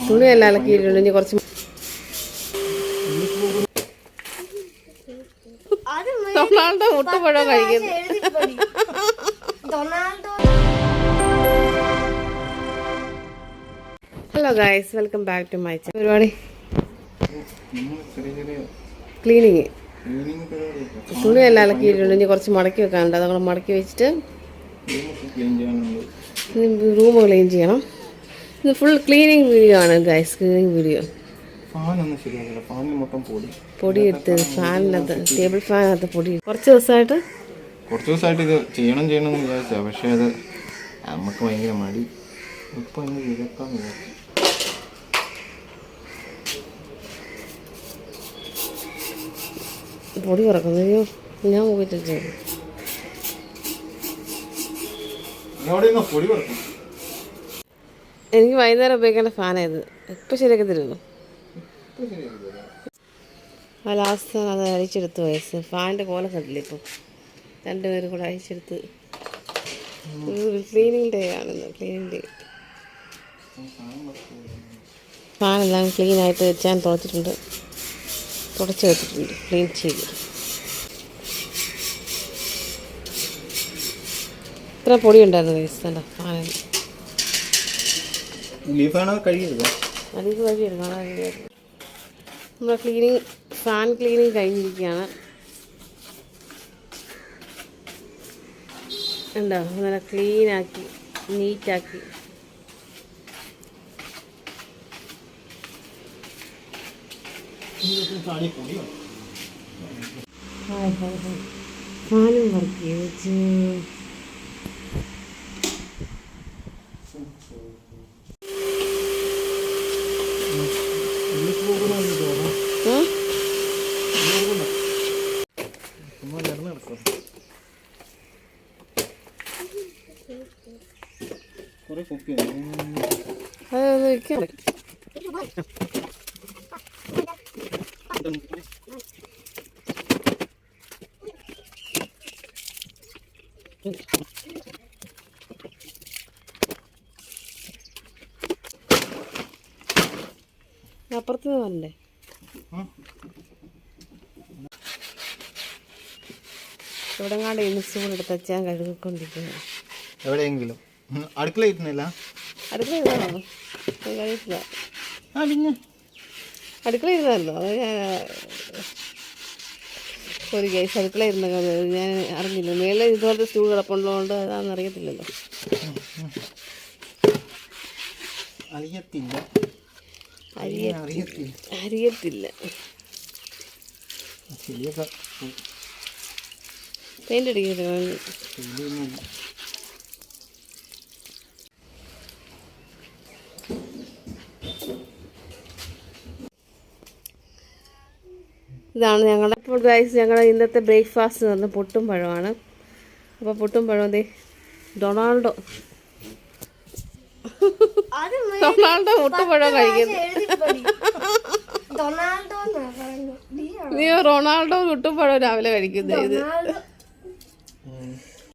തുണിയെല്ലാം അലക്കിയിട്ടുണ്ട്. ഇനി കുറച്ച് റൊണാൾഡോ മുട്ടപ്പഴം കഴിക്കുന്നു. Hello guys, welcome back to my channel. പരിപാടി ക്ലീനിങ്. തുണിയെല്ലാം അലക്കിയിട്ടുണ്ട്. ഇനി കുറച്ച് മടക്കി വെക്കാനുണ്ട്. അതങ്ങൾ മടക്കി വെച്ചിട്ട് റൂം ക്ലീൻ ചെയ്യണം. ഇത് ഫുൾ ക്ലീനിങ് വീഡിയോ ആണ് ഗൈസ്. Cleaning video. പൊടി എടുത്ത് ഫാനിനകത്ത്, ടേബിൾ ഫാനിനകത്ത് പൊടി. കുറച്ച് ദിവസമായിട്ട് ഇത് ചെയ്യണമെന്ന് വിചാരിച്ചാ, പക്ഷെ അത് നമുക്ക് ഭയങ്കര മടി. ഇപ്പൊ വിചാരിച്ചു പൊടി കുറക്കുന്നു. ഞാൻ പോയിട്ട് എനിക്ക് വൈകുന്നേരം ഉപയോഗിക്കേണ്ട ഫാനായത്. ഇപ്പം ശരിയാക്കി തരുന്നു. ആ ലാസ്റ്റ് അത് അഴിച്ചെടുത്ത് വയസ്സ് ഫാനിൻ്റെ കോലം കണ്ടില്ല. ഇപ്പം രണ്ടുപേരും കൂടെ അഴിച്ചെടുത്ത് ക്ലീനിങ് ഡേ ആണെന്ന്. ക്ലീനിങ് ഡേ ഫാനെല്ലാം ക്ലീനായിട്ട് വെച്ചാൽ തുടച്ചിട്ടുണ്ട്, തുടച്ച് വെച്ചിട്ടുണ്ട്, ക്ലീൻ ചെയ്ത്. ഇത്ര പൊടി ഉണ്ടായിരുന്നു വേസ്റ്റ് ഫാനിൽ. അതിലേക്ക് കഴുകിയെടുക്കണം. നമ്മുടെ ക്ലീനിങ്, ഫാൻ ക്ലീനിങ് കഴിഞ്ഞിരിക്കുകയാണ്. ഉണ്ടോ, നല്ല ക്ലീനാക്കി നീറ്റാക്കി. ഫാനും വർക്ക് വെച്ച് അതൊന്ന് വെക്കാൻ അപ്പുറത്ത് നിന്ന് വരണ്ടേ? ഇവിടെ കാണ്ട് ഇൻസ്റ്റോൾ എടുത്ത് വെച്ചാൽ കഴുകിക്കൊണ്ടിരിക്കുന്നത്. എവിടെയെങ്കിലും അടുക്കള ഇരുന്നില്ല. അടുക്കള ഇരുന്നാണോ? കഴിയില്ല. പിന്നെ അടുക്കള ഇരുന്നായിരുന്നോ? അത് ഞാൻ ഒരു കേസ് അടുക്കള ഇരുന്ന ഞാൻ അറിഞ്ഞില്ല. മേലെ ഇതുപോലത്തെ സ്റ്റൂൾ കിടപ്പുള്ളതുകൊണ്ട് അതാണെന്ന് അറിയത്തില്ലല്ലോ. അറിയത്തില്ല. പെയിൻ്റ് അടിക്കില്ല. ഇതാണ് ഞങ്ങളുടെ ഇപ്പോൾ ഗൈസ്, ഞങ്ങളുടെ ഇന്നത്തെ ബ്രേക്ക്ഫാസ്റ്റ് എന്ന് പറഞ്ഞാൽ പുട്ടും പഴമാണ്. അപ്പോൾ പുട്ടും പഴം ദേ റൊണാൾഡോ മുട്ടപ്പഴം കഴിക്കുന്നു. നീ റൊണാൾഡോ മുട്ടപ്പഴം രാവിലെ കഴിക്കുന്നത്. ഇത്